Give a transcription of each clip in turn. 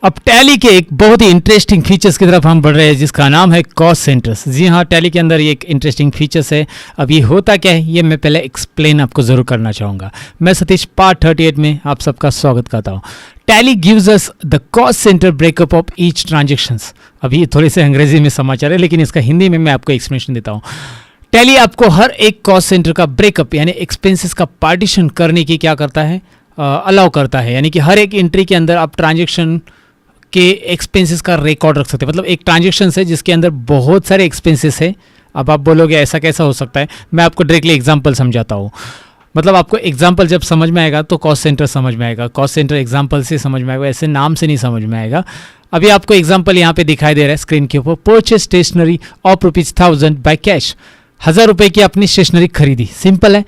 अब टैली के एक बहुत ही इंटरेस्टिंग फीचर्स की तरफ हम बढ़ रहे हैं जिसका नाम है कॉस्ट सेंटर्स। जी हाँ, टैली के अंदर ये एक इंटरेस्टिंग फीचर्स है। अब ये होता क्या है ये मैं पहले एक्सप्लेन आपको ज़रूर करना चाहूँगा। मैं सतीश पार्ट 38 में आप सबका स्वागत करता हूँ। Tally gives us the cost centre breakup of each transactions. अभी थोड़े से अंग्रेजी में समाचार है लेकिन इसका हिंदी में मैं आपको एक्सप्लेनेशन देता हूँ। टैली आपको हर एक कॉस्ट सेंटर का ब्रेकअप यानी एक्सपेंसेस का पार्टीशन करने की क्या करता है, अलाउ करता है। यानी कि हर एक एंट्री के अंदर आप ट्रांजेक्शन के एक्सपेंसेस का रिकॉर्ड रख सकते हैं। मतलब एक ट्रांजेक्शन है जिसके अंदर बहुत सारे एक्सपेंसेस है। अब आप बोलोगे ऐसा कैसा हो सकता है, मैं आपको डायरेक्टली एग्जांपल समझाता हूँ। मतलब आपको एग्जांपल जब समझ में आएगा तो कॉस्ट सेंटर समझ में आएगा। कॉस्ट सेंटर एग्जांपल से समझ में आएगा, ऐसे नाम से नहीं समझ में आएगा। अभी आपको एग्जांपल यहाँ पे दिखाई दे रहा है स्क्रीन के ऊपर। Purchase stationery of ₹1000 by cash. 1000 रुपये की अपनी स्टेशनरी खरीदी। सिंपल है।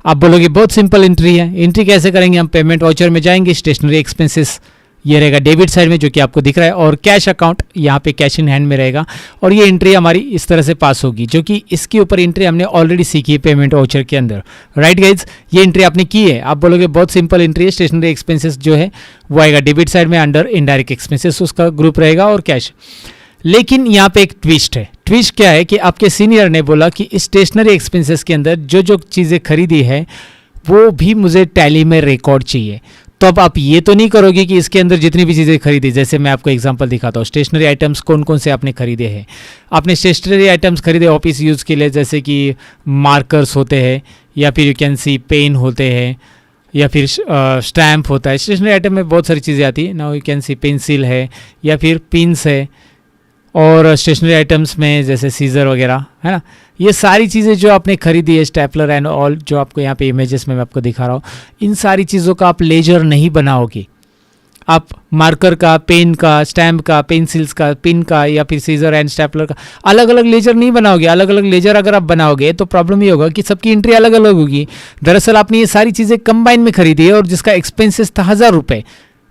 आप बोलोगे बहुत सिंपल एंट्री है। एंट्री कैसे करेंगे, हम पेमेंट वाउचर में जाएंगे, स्टेशनरी एक्सपेंसेस ये रहेगा डेबिट साइड में जो कि आपको दिख रहा है, और कैश अकाउंट यहाँ पे कैश इन हैंड में रहेगा। और ये एंट्री हमारी इस तरह से पास होगी, जो कि इसके ऊपर एंट्री हमने ऑलरेडी सीखी है पेमेंट वाउचर के अंदर। राइट गाइज, ये एंट्री आपने की है। आप बोलोगे बहुत सिंपल एंट्री है। स्टेशनरी एक्सपेंसेस जो है वो आएगा डेबिट साइड में, अंडर इनडायरेक्ट एक्सपेंसेस उसका ग्रुप रहेगा और कैश। लेकिन यहाँ पे एक ट्विस्ट है। ट्विस्ट क्या है कि आपके सीनियर ने बोला कि स्टेशनरी एक्सपेंसेस के अंदर जो जो चीज़ें खरीदी है वो भी मुझे टैली में रिकॉर्ड चाहिए। तो अब आप ये तो नहीं करोगे कि इसके अंदर जितनी भी चीज़ें खरीदी, जैसे मैं आपको एग्जांपल दिखाता हूँ। स्टेशनरी आइटम्स कौन कौन से आपने खरीदे हैं। आपने स्टेशनरी आइटम्स खरीदे ऑफिस यूज़ के लिए, जैसे कि मार्कर्स होते हैं, या फिर यू कैन सी पेन होते हैं, या फिर स्टैम्प होता है। स्टेशनरी आइटम में बहुत सारी चीज़ें आती है। Now you can see pencil है या फिर पिन्स है, और स्टेशनरी आइटम्स में जैसे सीजर वगैरह है ना। ये सारी चीज़ें जो आपने खरीदी है, स्टेपलर एंड ऑल, जो आपको यहाँ पे इमेजेस में मैं आपको दिखा रहा हूँ, इन सारी चीज़ों का आप लेजर नहीं बनाओगे। आप मार्कर का, पेन का, स्टैम्प का, पेंसिल्स का, पिन का, या फिर सीजर एंड स्टेपलर का अलग अलग लेजर नहीं बनाओगे। अलग अलग लेजर अगर आप बनाओगे तो प्रॉब्लम ये होगा कि सबकी एंट्री अलग अलग होगी। दरअसल आपने ये सारी चीज़ें कंबाइन में खरीदी है और जिसका एक्सपेंसेस था 1000 रुपये।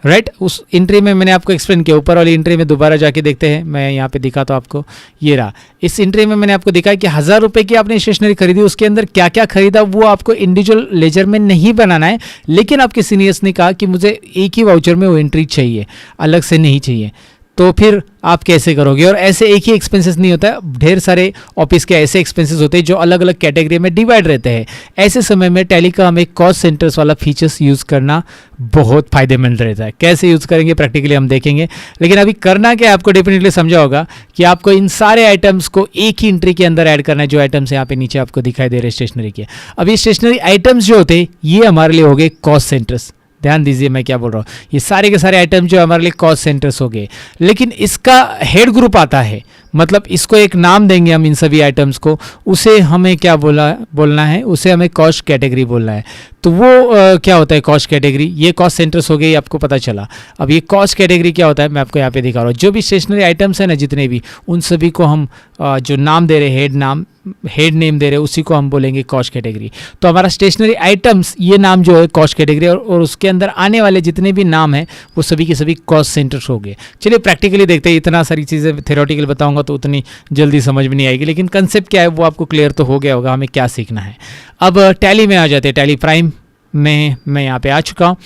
राइट, उस एंट्री में मैंने आपको एक्सप्लेन किया। ऊपर वाली एंट्री में दोबारा जाके देखते हैं, मैं यहाँ पे दिखाता हूँ आपको। ये रहा, इस एंट्री में मैंने आपको दिखाया कि 1000 रुपये की आपने स्टेशनरी खरीदी, उसके अंदर क्या क्या खरीदा वो आपको इंडिविजुअल लेजर में नहीं बनाना है। लेकिन आपके सीनियर्स ने कहा कि मुझे एक ही वाउचर में वो एंट्री चाहिए, अलग से नहीं चाहिए। तो फिर आप कैसे करोगे। और ऐसे एक ही एक्सपेंसेस नहीं होता है, ढेर सारे ऑफिस के ऐसे एक्सपेंसेस होते हैं जो अलग अलग कैटेगरी में डिवाइड रहते हैं। ऐसे समय में टैली का हमें कॉस्ट सेंटर्स वाला फीचर्स यूज़ करना बहुत फायदेमंद रहता है। कैसे यूज़ करेंगे प्रैक्टिकली हम देखेंगे, लेकिन अभी करना क्या है आपको डेफिनेटली समझा होगा कि आपको इन सारे आइटम्स को एक ही एंट्री के अंदर ऐड करना है। जो आइटम्स यहाँ पे नीचे आपको दिखाई दे रहे हैं स्टेशनरी के। अब ये स्टेशनरी आइटम्स जो होते हैं ये हमारे लिए हो गए कॉस्ट सेंटर्स। ध्यान दीजिए मैं क्या बोल रहा हूँ। ये सारे के सारे आइटम जो हमारे लिए कॉस्ट सेंटर्स हो गए, लेकिन इसका हेड ग्रुप आता है। मतलब इसको एक नाम देंगे हम इन सभी आइटम्स को, उसे हमें क्या बोलना है, उसे हमें कॉस्ट कैटेगरी बोलना है। तो वो क्या होता है कॉस्ट कैटेगरी। ये कॉस्ट सेंटर्स हो गए, आपको पता चला। अब ये कॉस्ट कैटेगरी क्या होता है मैं आपको यहाँ पे दिखा रहा हूँ। जो भी स्टेशनरी आइटम्स है ना जितने भी, उन सभी को हम जो नाम दे रहे हैं, हेड नेम दे रहे हैं, उसी को हम बोलेंगे कॉस्ट कैटेगरी। तो हमारा स्टेशनरी आइटम्स ये नाम जो है कॉस्ट कैटेगरी, और उसके अंदर आने वाले जितने भी नाम हैं वो सभी के सभी कॉस्ट सेंटर्स हो गए। चलिए प्रैक्टिकली देखते हैं। इतना सारी चीज़ें थ्योरेटिकल बताऊंगा तो उतनी जल्दी समझ में नहीं आएगी, लेकिन कंसेप्ट क्या है वो आपको क्लियर तो हो गया होगा हमें क्या सीखना है। अब टैली में आ जाते हैं। टैली प्राइम में मैं यहाँ पे आ चुका हूँ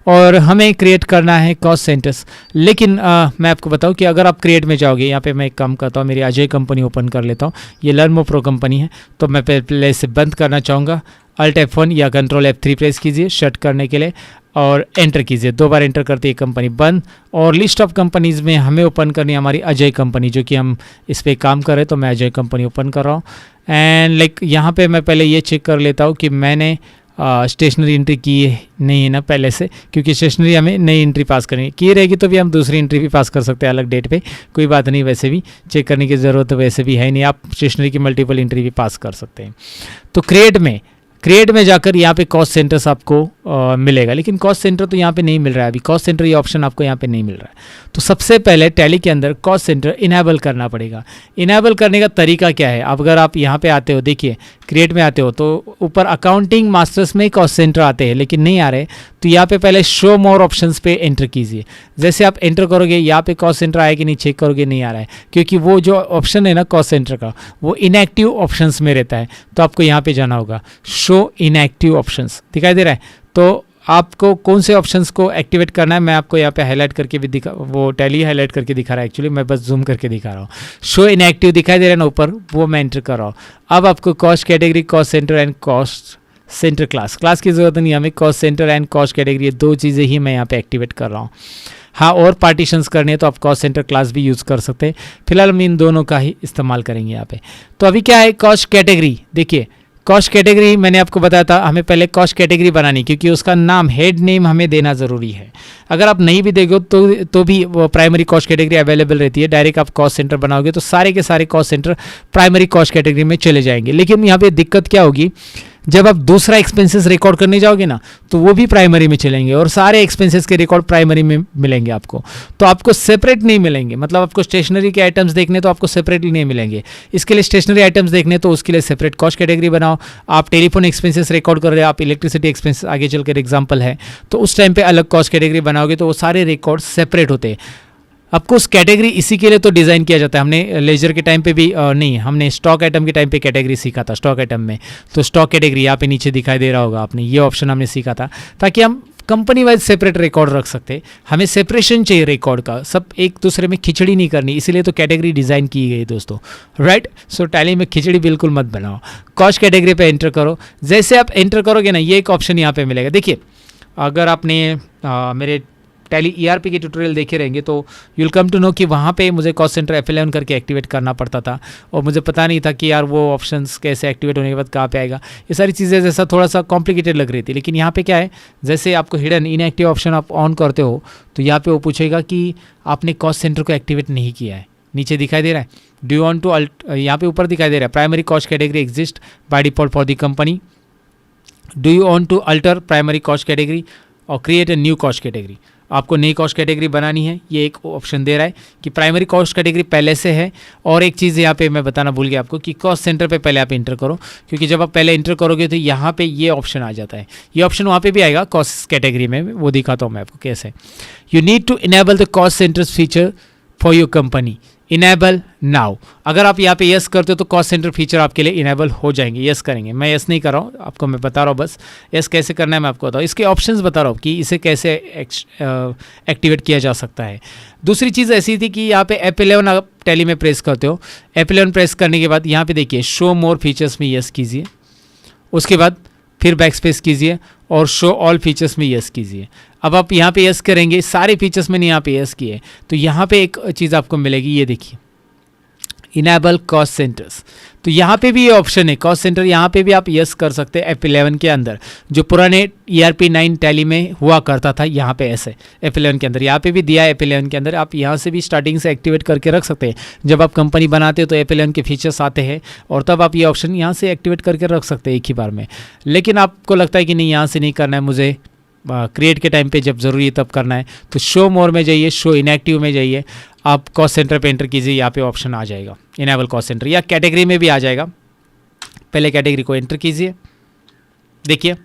और हमें क्रिएट करना है कॉस्ट सेंटर्स। लेकिन मैं आपको बताऊं कि अगर आप क्रिएट में जाओगे, यहाँ पे मैं एक काम करता हूँ, मेरी अजय कंपनी ओपन कर लेता हूँ। ये लर्न प्रो कंपनी है, तो मैं पहले इसे बंद करना चाहूँगा। Alt F1 या Ctrl F3 प्रेस कीजिए शट करने के लिए और एंटर कीजिए। 2 बार एंटर करते ही कंपनी बंद। और लिस्ट ऑफ कंपनीज़ में हमें ओपन करनी है हमारी अजय कंपनी, जो कि हम इस पर काम कर रहे हैं। तो मैं अजय कंपनी ओपन कर रहा हूँ एंड लाइक यहाँ पे मैं पहले ये चेक कर लेता हूँ कि मैंने स्टेशनरी एंट्री की नहीं है ना पहले से, क्योंकि स्टेशनरी हमें नई एंट्री पास करनी की रहेगी तो भी हम दूसरी एंट्री भी पास कर सकते हैं अलग डेट पे। कोई बात नहीं, वैसे भी चेक करने की ज़रूरत वैसे भी है नहीं। आप स्टेशनरी की मल्टीपल एंट्री भी पास कर सकते हैं। तो क्रिएट में जाकर यहाँ पे कॉस्ट सेंटर्स आपको मिलेगा, लेकिन कॉस्ट सेंटर तो यहाँ पे नहीं मिल रहा है अभी। कॉस्ट सेंटर ये ऑप्शन आपको यहाँ पे नहीं मिल रहा है। तो सबसे पहले टैली के अंदर कॉस्ट सेंटर इनेबल करना पड़ेगा। इनेबल करने का तरीका क्या है, अब अगर आप यहाँ पे आते हो, देखिए क्रिएट में आते हो तो ऊपर अकाउंटिंग मास्टर्स में कॉस्ट सेंटर आते हैं, लेकिन नहीं आ रहे। तो यहाँ पे पहले शो मोर ऑप्शंस पे एंटर कीजिए। जैसे आप एंटर करोगे यहाँ पे कॉस्ट सेंटर आया कि नहीं चेक करोगे, नहीं आ रहा है, क्योंकि वो जो ऑप्शन है ना कॉस्ट सेंटर का वो इनएक्टिव ऑप्शंस में रहता है। तो आपको यहाँ पे जाना होगा, शो इनएक्टिव ऑप्शंस दिखाई दे रहा है। तो आपको कौन से ऑप्शंस को एक्टिवेट करना है मैं आपको यहाँ पे हाईलाइट करके भी वो टैली हाईलाइट करके दिखा रहा है, एक्चुअली मैं बस जूम करके दिखा रहा हूँ। शो इनएक्टिव दिखाई दे रहा है ना ऊपर, वो मैं एंटर कर रहा हूँ। अब आपको cost category, cost centre and cost centre class की ज़रूरत नहीं, हमें cost centre and cost category, ये 2 चीज़ें ही मैं यहाँ पे एक्टिवेट कर रहा हूँ। हाँ, और पार्टीशंस करने हैं तो आप कॉस्ट सेंटर क्लास भी यूज़ कर सकते हैं। फिलहाल हम इन दोनों का ही इस्तेमाल करेंगे यहाँ पे। तो अभी क्या है, कॉस्ट कैटेगरी। देखिए कॉस्ट कैटेगरी मैंने आपको बताया था, हमें पहले कॉस्ट कैटेगरी बनानी, क्योंकि उसका नाम, हेड नेम हमें देना ज़रूरी है। अगर आप नहीं भी देंगे तो भी वो प्राइमरी कॉस्ट कैटेगरी अवेलेबल रहती है। डायरेक्ट आप कॉस्ट सेंटर बनाओगे तो सारे के सारे cost centre primary cost category में चले जाएंगे। लेकिन यहाँ पे दिक्कत क्या होगी, जब आप दूसरा एक्सपेंसेस रिकॉर्ड करने जाओगे ना तो वो भी प्राइमरी में चलेंगे और सारे एक्सपेंसेस के रिकॉर्ड प्राइमरी में मिलेंगे आपको। तो आपको सेपरेट नहीं मिलेंगे, मतलब आपको स्टेशनरी के आइटम्स देखने तो आपको सेपरेटली नहीं मिलेंगे। इसके लिए स्टेशनरी आइटम्स देखने तो उसके लिए सेपरेट कॉस्ट कैटेगरी बनाओ। आप टेलीफोन एक्सपेंसेस रिकॉर्ड कर रहे हो, आप इलेक्ट्रिसिटी एक्सपेंसेस आगे चलकर एग्जाम्पल है, तो उस टाइम पर अलग कॉस्ट कैटेगरी बनाओगे तो वो सारे रिकॉर्ड सेपरेट होते हैं। आपको उस कैटेगरी इसी के लिए तो डिज़ाइन किया जाता है। हमने लेजर के टाइम पे भी नहीं, हमने स्टॉक आइटम के टाइम पे कैटेगरी सीखा था स्टॉक आइटम में। तो स्टॉक कैटेगरी यहाँ पे नीचे दिखाई दे रहा होगा, आपने ये ऑप्शन हमने सीखा था ताकि हम कंपनी वाइज सेपरेट रिकॉर्ड रख सकते। हमें सेपरेशन चाहिए रिकॉर्ड का, सब एक दूसरे में खिचड़ी नहीं करनी, इसीलिए तो कैटेगरी डिज़ाइन की गई दोस्तों, राइट। सो टैली में खिचड़ी बिल्कुल मत बनाओ। कॉस्ट कैटेगरी पे एंटर करो। जैसे आप एंटर करोगे ना, ये एक ऑप्शन यहाँ पे मिलेगा। देखिए अगर आपने मेरे टैली ERP के ट्यूटोरियल देखे रहेंगे तो you will come to know कि वहाँ पे मुझे कॉस्ट सेंटर F11 करके एक्टिवेट करना पड़ता था और मुझे पता नहीं था कि यार वो ऑप्शंस कैसे एक्टिवेट होने के बाद कहाँ पे आएगा। ये सारी चीज़ें जैसा थोड़ा सा कॉम्प्लिकेटेड लग रही थी, लेकिन यहाँ पे क्या है, जैसे आपको हिडन इनएक्टिव ऑप्शन आप ऑन करते हो तो यहाँ पे वो पूछेगा कि आपने कॉस्ट सेंटर को एक्टिवेट नहीं किया है। नीचे दिखाई दे रहा है, डू यू वांट टू यहाँ पे ऊपर दिखाई दे रहा है primary cost category exist by default for the company, do you want to alter primary cost category और create a new cost category. आपको नई कॉस्ट कैटेगरी बनानी है, ये एक ऑप्शन दे रहा है कि प्राइमरी कॉस्ट कैटेगरी पहले से है। और एक चीज़ यहाँ पे मैं बताना भूल गया आपको कि कॉस्ट सेंटर पे पहले आप इंटर करो, क्योंकि जब आप पहले इंटर करोगे तो यहाँ पे ये ऑप्शन आ जाता है। ये ऑप्शन वहाँ पे भी आएगा कॉस्ट कैटेगरी में, वो दिखाता हूँ मैं आपको कैसे। You need to enable the cost centres feature for your company, enable now. अगर आप यहाँ पे यस करते हो तो कॉस्ट सेंटर फीचर आपके लिए इनेबल हो जाएंगे। यस करेंगे, मैं यस नहीं कर रहा हूँ, आपको मैं बता रहा हूँ बस यस कैसे करना है मैं आपको बताऊँ। इसके ऑप्शंस बता रहा हूँ कि इसे कैसे एक्टिवेट किया जा सकता है। दूसरी चीज़ ऐसी थी कि यहाँ पे F11 आप टैली में प्रेस करते हो, F11 प्रेस करने के बाद यहाँ पे देखिए शो मोर फीचर्स में यस कीजिए, उसके बाद फिर बैक स्पेस कीजिए और शो ऑल फीचर्स में यस कीजिए। अब आप यहाँ पे यस करेंगे, सारे फीचर्स में नहीं यहाँ पे यस किए तो यहाँ पे एक चीज़ आपको मिलेगी, ये देखिए इनेबल कॉस्ट सेंटर्स। तो यहाँ पे भी ये ऑप्शन है कॉस्ट सेंटर, यहाँ पे भी आप यस कर सकते हैं F11 के अंदर, जो पुराने ERP 9 टैली में हुआ करता था यहाँ पे ऐसे F11 के अंदर, यहाँ पे भी दिया है F11 के अंदर। आप यहाँ से भी स्टार्टिंग से एक्टिवेट करके रख सकते हैं। जब आप कंपनी बनाते हो तो F11 के फीचर्स आते हैं और तब आप ये ऑप्शन यहाँ से एक्टिवेट करके रख सकते हैं एक ही बार में। लेकिन आपको लगता है कि नहीं यहाँ से नहीं करना है, मुझे क्रिएट के टाइम पे जब ज़रूरी है तब करना है, तो शो मोर में जाइए, शो इनएक्टिव में जाइए, आप कॉस्ट सेंटर पे एंटर कीजिए, यहाँ पे ऑप्शन आ जाएगा इनेबल कॉस्ट सेंटर, या कैटेगरी में भी आ जाएगा। पहले कैटेगरी को एंटर कीजिए, देखिए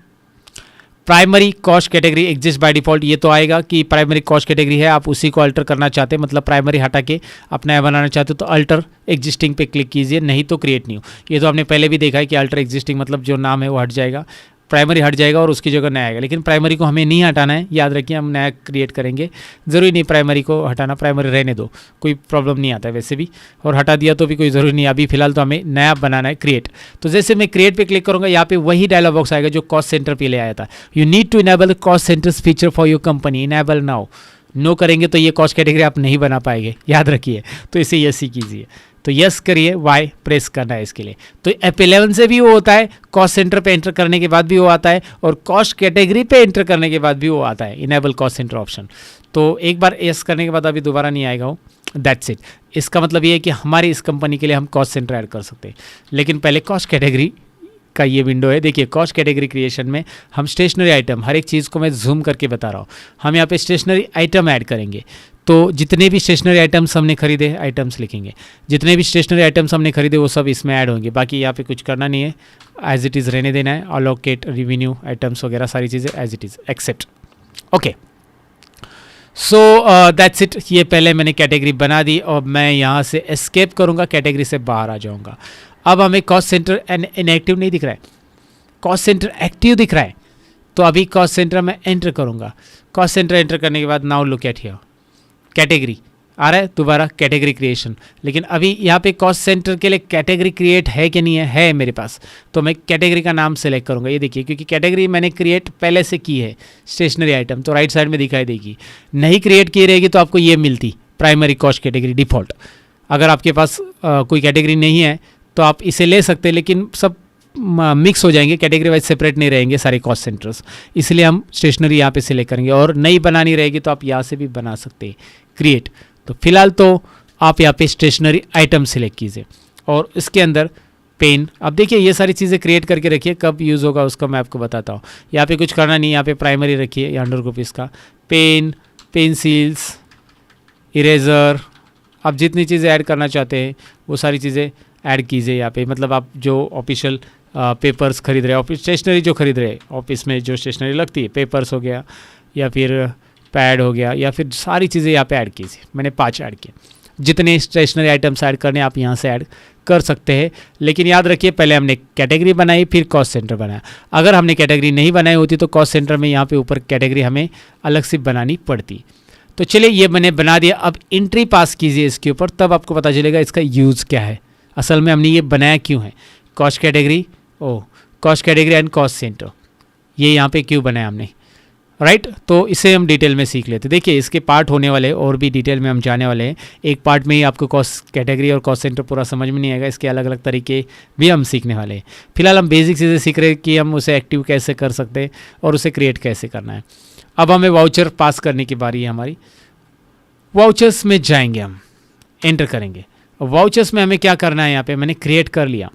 primary cost category exist by default, ये तो आएगा कि प्राइमरी कॉस्ट कैटेगरी है, आप उसी को अल्टर करना चाहते हैं, मतलब प्राइमरी हटा के आप नया बनाना चाहते हो तो अल्टर एग्जिस्टिंग पे क्लिक कीजिए, नहीं तो क्रिएट न्यू। ये तो आपने पहले भी देखा है कि अल्टर एग्जिस्टिंग मतलब जो नाम है वो हट जाएगा, प्राइमरी हट जाएगा और उसकी जगह नया आएगा। लेकिन प्राइमरी को हमें नहीं हटाना है, याद रखिए हम नया क्रिएट करेंगे, ज़रूरी नहीं प्राइमरी को हटाना, प्राइमरी रहने दो, कोई प्रॉब्लम नहीं आता है वैसे भी, और हटा दिया तो भी कोई ज़रूरी नहीं, अभी फिलहाल तो हमें नया बनाना है क्रिएट। तो जैसे मैं क्रिएट पे क्लिक करूँगा, यहाँ पे वही डायलॉग बॉक्स आएगा जो कॉस्ट सेंटर पे ले आया था। You need to enable cost centres feature for your company, enable now. No करेंगे तो ये कॉस्ट कैटेगरी आप नहीं बना पाएंगे, याद रखिए। तो इसे यस ही कीजिए, तो यस करिए, वाई प्रेस करना है इसके लिए। तो F11 से भी वो होता है, कॉस्ट सेंटर पे एंटर करने के बाद भी वो आता है, और कॉस्ट कैटेगरी पे एंटर करने के बाद भी वो आता है, इनेबल कॉस्ट सेंटर ऑप्शन। तो एक बार यस करने के बाद अभी दोबारा नहीं आएगा वो, दैट्स इट। इसका मतलब ये है कि हमारी इस कंपनी के लिए हम कॉस्ट सेंटर ऐड कर सकते हैं, लेकिन पहले कॉस्ट कैटेगरी का ये विंडो है। देखिए कॉस्ट कैटेगरी क्रिएशन में हम स्टेशनरी आइटम, हर एक चीज़ को मैं जूम करके बता रहा हूँ, हम यहाँ पे स्टेशनरी आइटम ऐड करेंगे। तो जितने भी स्टेशनरी आइटम्स हमने खरीदे, आइटम्स लिखेंगे, जितने भी स्टेशनरी आइटम्स हमने खरीदे वो सब इसमें ऐड होंगे। बाकी यहाँ पे कुछ करना नहीं है, एज इट इज़ रहने देना है, अलोकेट रेवेन्यू आइटम्स वगैरह सारी चीज़ें as it is, accept. Okay, so that's it. ये पहले मैंने कैटेगरी बना दी और मैं यहाँ से एस्केप करूँगा, कैटेगरी से बाहर आ जाऊँगा। अब हमें कॉस्ट सेंटर इनएक्टिव नहीं दिख रहा है, कॉस्ट सेंटर एक्टिव दिख रहा है। तो अभी कॉस्ट सेंटर मैं एंटर करूँगा। कॉस्ट सेंटर एंटर करने के बाद now look at here category आ रहा है, दोबारा कैटेगरी क्रिएशन। लेकिन अभी यहाँ पे कॉस्ट सेंटर के लिए कैटेगरी क्रिएट है कि नहीं है मेरे पास, तो मैं कैटेगरी का नाम सेलेक्ट करूँगा। ये देखिए, क्योंकि कैटेगरी मैंने क्रिएट पहले से की है स्टेशनरी आइटम, तो राइट साइड में दिखाई देगी। नहीं क्रिएट की रहेगी तो आपको ये मिलती प्राइमरी कॉस्ट कैटेगरी डिफ़ॉल्ट। अगर आपके पास कोई कैटेगरी नहीं है तो आप इसे ले सकते हैं, लेकिन सब मिक्स हो जाएंगे, कैटेगरी वाइज सेपरेट नहीं रहेंगे सारे कॉस्ट सेंटर्स, इसलिए हम स्टेशनरी यहाँ पे सिलेक्ट करेंगे। और नई बनानी रहेगी तो आप यहाँ से भी बना सकते हैं क्रिएट। तो फिलहाल तो आप यहाँ पे स्टेशनरी आइटम सिलेक्ट कीजिए और इसके अंदर पेन। अब देखिए ये सारी चीज़ें क्रिएट करके रखिए, कब यूज़ होगा उसका मैं आपको बताता हूँ। यहाँ पे कुछ करना नहीं, यहाँ पे प्राइमरी रखिए 100 रुपीज़ का। पेन, पेंसिल्स, इरेज़र, आप जितनी चीज़ें ऐड करना चाहते हैं वो सारी चीज़ें ऐड कीजिए यहाँ पे। मतलब आप जो ऑफिशियल पेपर्स खरीद रहे हैं, ऑफिस स्टेशनरी जो खरीद रहे हैं, ऑफिस में जो स्टेशनरी लगती है, पेपर्स हो गया या फिर पैड हो गया या फिर सारी चीज़ें यहाँ पे ऐड कीजिए। मैंने 5 ऐड किए। जितने स्टेशनरी आइटम्स ऐड करने आप यहाँ से ऐड कर सकते हैं, लेकिन याद रखिए पहले हमने कैटेगरी बनाई फिर कॉस्ट सेंटर बनाया। अगर हमने कैटेगरी नहीं बनाई होती तो कॉस्ट सेंटर में यहाँ पे ऊपर कैटेगरी हमें अलग से बनानी पड़ती। तो चलिए ये मैंने बना दिया। अब एंट्री पास कीजिए इसके ऊपर, तब आपको पता चलेगा इसका यूज़ क्या है, असल में हमने ये बनाया क्यों है। Cost category, cost category and cost centre, ये यहाँ पे क्यों बनाया हमने, राइट। तो इसे हम डिटेल में सीख लेते। देखिए इसके पार्ट होने वाले और भी डिटेल में हम जाने वाले हैं। एक पार्ट में ही आपको कॉस्ट कैटेगरी और कॉस्ट सेंटर पूरा समझ में नहीं आएगा, इसके अलग अलग तरीके भी हम सीखने वाले हैं। फिलहाल हम बेसिक चीज़ें सीख रहे हैं कि हम उसे एक्टिव कैसे कर सकते हैं और उसे क्रिएट कैसे करना है। अब हमें वाउचर पास करने की बारी है हमारी। वाउचर्स में जाएंगे, हम एंटर करेंगे। वाउचर्स में हमें क्या करना है, यहाँ पे मैंने क्रिएट कर लिया।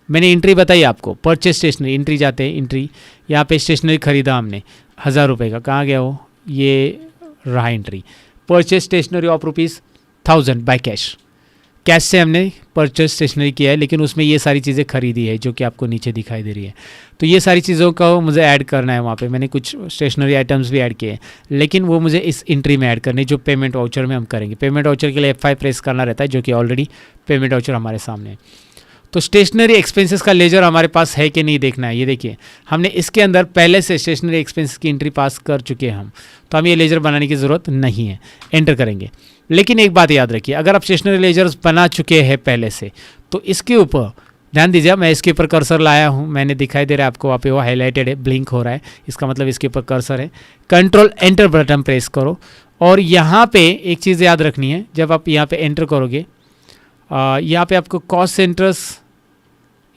मैंने एंट्री बताई आपको, परचेज स्टेशनरी, एंट्री जाते हैं, एंट्री यहाँ पे स्टेशनरी खरीदा हमने 1000 रुपये का, कहाँ गया वो, ये रहा entry. Purchase stationery of ₹1000 by cash, cash से हमने परचेज स्टेशनरी किया है, लेकिन उसमें ये सारी चीज़ें खरीदी है जो कि आपको नीचे दिखाई दे रही है। तो ये सारी चीज़ों का मुझे ऐड करना है। वहाँ पे मैंने कुछ स्टेशनरी आइटम्स भी ऐड किए हैं, लेकिन वो मुझे इस एंट्री में ऐड करने, जो पेमेंट वाउचर में हम करेंगे। पेमेंट वाउचर के लिए F5 प्रेस करना रहता है, जो कि ऑलरेडी पेमेंट वाउचर हमारे सामने है। तो स्टेशनरी एक्सपेंसेस का लेजर हमारे पास है कि नहीं देखना है। ये देखिए हमने इसके अंदर पहले से स्टेशनरी एक्सपेंसेस की एंट्री पास कर चुके हैं हम, तो हमें ये लेजर बनाने की ज़रूरत नहीं है। एंटर करेंगे, लेकिन एक बात याद रखिए, अगर आप स्टेशनरी लेजर्स बना चुके हैं पहले से, तो इसके ऊपर ध्यान दीजिए। मैं इसके ऊपर कर्सर लाया हूँ, मैंने दिखाई दे रहा है आपको, वहाँ पे वो हाईलाइटेड है, ब्लिंक हो रहा है, इसका मतलब इसके ऊपर कर्सर है। कंट्रोल एंटर बटन प्रेस करो और यहाँ पे एक चीज़ याद रखनी है, जब आप यहाँ पे एंटर करोगे, यहाँ पे आपको कॉस्ट सेंटर्स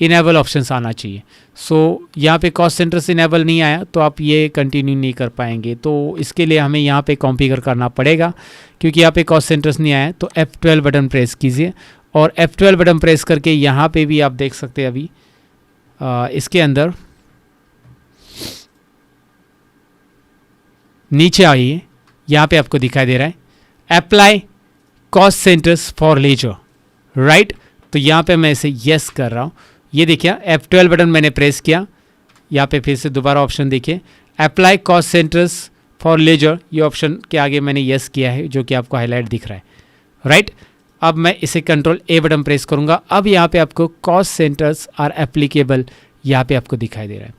इनेबल ऑप्शंस आना चाहिए। सो यहाँ पे कॉस्ट सेंटर्स इनेबल नहीं आया तो आप ये कंटिन्यू नहीं कर पाएंगे। तो इसके लिए हमें यहाँ पे कॉन्फ़िगर करना पड़ेगा, क्योंकि यहाँ पे कॉस्ट सेंटर्स नहीं आया। तो F12 बटन प्रेस कीजिए और F12 बटन प्रेस करके यहाँ पे भी आप देख सकते हैं अभी इसके अंदर नीचे आइए, यहाँ पे आपको दिखाई दे रहा है apply cost centres for ledger, right. तो यहाँ पे मैं इसे यस कर रहा हूँ। ये देखिए F12 बटन मैंने प्रेस किया, यहाँ पे फिर से दोबारा ऑप्शन देखिए apply cost centres for ledger, ये ऑप्शन के आगे मैंने यस किया है, जो कि आपको हाईलाइट दिख रहा है, राइट। अब मैं इसे कंट्रोल A बटन प्रेस करूँगा। अब यहाँ पे आपको कॉस्ट सेंटर्स आर एप्लीकेबल यहाँ पे आपको दिखाई दे रहा है।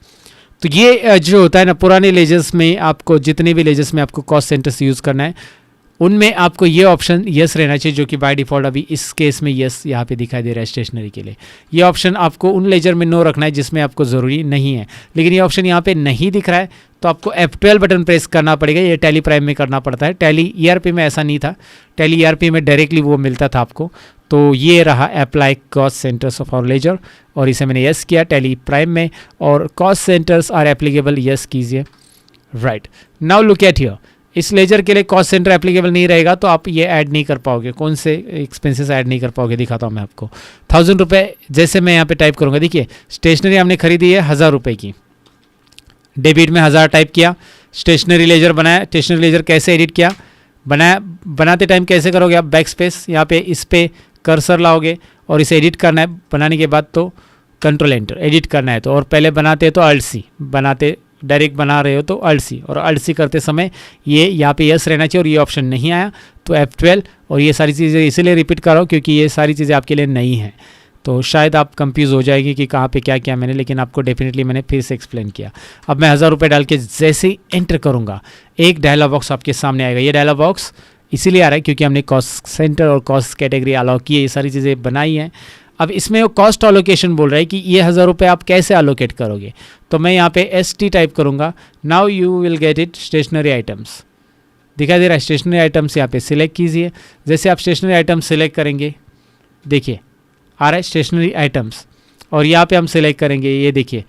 तो ये जो होता है ना, पुराने लेजर्स में आपको, जितने भी लेजर्स में आपको कॉस्ट सेंटर्स यूज़ करना है, उनमें आपको ये ऑप्शन यस रहना चाहिए, जो कि बाय डिफ़ॉल्ट अभी इस केस में यस यहाँ पे दिखाई दे रहा है स्टेशनरी के लिए। ये ऑप्शन आपको उन लेजर में नो रखना है जिसमें आपको ज़रूरी नहीं है, लेकिन ये ऑप्शन यहाँ पे नहीं दिख रहा है तो आपको F12 बटन प्रेस करना पड़ेगा। ये टैली प्राइम में करना पड़ता है, टैली ERP में ऐसा नहीं था। टैली ERP में डायरेक्टली वो मिलता था आपको। तो ये रहा apply cost centres for ledger और इसे मैंने यस किया टैली प्राइम में, और cost centers are applicable yes कीजिए, right. Now look at here, इस लेजर के लिए कॉस्ट सेंटर एप्लीकेबल नहीं रहेगा तो आप ये ऐड नहीं कर पाओगे। कौन से एक्सपेंसेस ऐड नहीं कर पाओगे, दिखाता हूँ मैं आपको। 1000 रुपये जैसे मैं यहाँ पे टाइप करूँगा, देखिए स्टेशनरी हमने खरीदी है 1000 रुपये की, डेबिट में 1000 टाइप किया, स्टेशनरी लेजर बनाया। स्टेशनरी लेजर कैसे एडिट किया, बनाते टाइम कैसे करोगे आप, बैक स्पेस यहाँ पे इस पे कर्सर लाओगे और इसे एडिट करना है। बनाने के बाद तो कंट्रोल एंटर, एडिट करना है तो, और पहले बनाते हैं तो Alt C, बनाते डायरेक्ट बना रहे हो तो Alt C, और Alt C करते समय ये यहाँ पे यस रहना चाहिए और ये ऑप्शन नहीं आया तो F12। और ये सारी चीज़ें इसीलिए रिपीट कर रहा हूँ क्योंकि ये सारी चीज़ें आपके लिए नई हैं। तो शायद आप कंफ्यूज हो जाएंगे कि कहाँ पे क्या किया मैंने, लेकिन आपको डेफिनेटली मैंने फिर से एक्सप्लेन किया। अब मैं 1000 रुपये डाल के जैसे ही एंटर करूँगा, एक डायलॉग बॉक्स आपके सामने आएगा। ये डायलॉग बॉक्स इसीलिए आ रहा है क्योंकि हमने कॉस्ट सेंटर और कॉस्ट कैटेगरी अलाउ की है, ये सारी चीज़ें बनाई हैं। अब इसमें वो कॉस्ट अलोकेशन बोल रहा है कि ये 1000 रुपये आप कैसे अलोकेट करोगे। तो मैं यहाँ पे ST टाइप करूँगा। Now you will get it stationery items, दिखाई दे रहा है। स्टेशनरी आइटम्स यहाँ पे सिलेक्ट कीजिए। जैसे आप स्टेशनरी आइटम्स सिलेक्ट करेंगे, देखिए आ रहा है स्टेशनरी आइटम्स, और यहाँ पे हम सिलेक्ट करेंगे, ये देखिए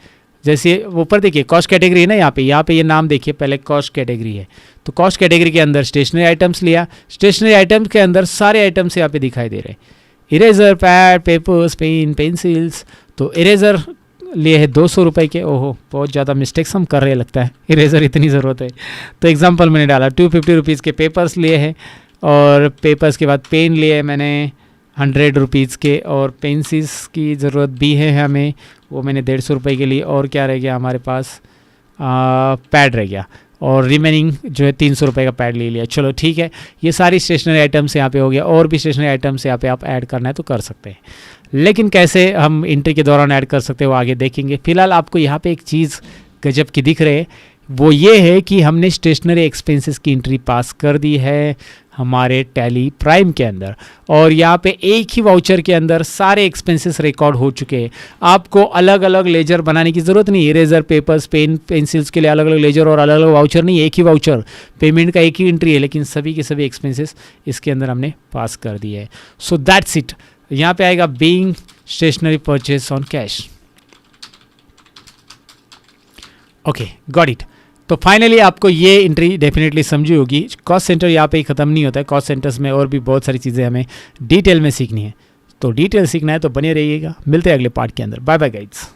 जैसे ऊपर देखिए कॉस्ट कैटेगरी है ना, यहाँ पे ये नाम देखिए, पहले कॉस्ट कैटेगरी है। तो कॉस्ट कैटेगरी के अंदर स्टेशनरी आइटम्स लिया, स्टेशनरी आइटम्स के अंदर सारे आइटम्स यहाँ पे दिखाई दे रहे हैं। Eraser, pad, papers, pen, pencils. तो इरेज़र लिए है 200 रुपये के। ओहो, बहुत ज़्यादा मिस्टेक्स हम कर रहे लगता है, इरेज़र इतनी ज़रूरत है। तो एग्जांपल मैंने डाला 250 रुपीज़ के पेपर्स लिए हैं, और पेपर्स के बाद पेन लिए मैंने 100 रुपीज़ के, और पेंसिल्स की ज़रूरत भी है हमें, वो मैंने 150 रुपये के लिए। और क्या रह गया हमारे पास, पैड रह गया, और रिमेनिंग जो है 300 रुपये का पैड ले लिया। चलो ठीक है, ये सारी स्टेशनरी आइटम्स यहाँ पे हो गया। और भी स्टेशनरी आइटम्स यहाँ पे आप ऐड करना है तो कर सकते हैं, लेकिन कैसे हम एंट्री के दौरान ऐड कर सकते हैं वो आगे देखेंगे। फिलहाल आपको यहाँ पे एक चीज़ गजब की दिख रही है, वो ये है कि हमने स्टेशनरी एक्सपेंसेस की एंट्री पास कर दी है हमारे टैली प्राइम के अंदर, और यहाँ पे एक ही वाउचर के अंदर सारे एक्सपेंसेस रिकॉर्ड हो चुके हैं। आपको अलग अलग लेजर बनाने की ज़रूरत नहीं, इरेजर, पेपर्स, पेन, पेंसिल्स के लिए अलग अलग लेजर और अलग अलग वाउचर नहीं, एक ही वाउचर, पेमेंट का एक ही एंट्री है, लेकिन सभी के सभी एक्सपेंसेस इसके अंदर हमने पास कर दिए है। So that's it. यहाँ पे आएगा being stationery purchase on cash. Okay, got it. तो फाइनली आपको ये एंट्री डेफिनेटली समझी होगी। कॉस्ट सेंटर यहाँ पे ही ख़त्म नहीं होता है, कॉस्ट सेंटर्स में और भी बहुत सारी चीज़ें हमें डिटेल में सीखनी है। तो डिटेल सीखना है तो बने रहिएगा, मिलते हैं अगले पार्ट के अंदर। Bye bye guides.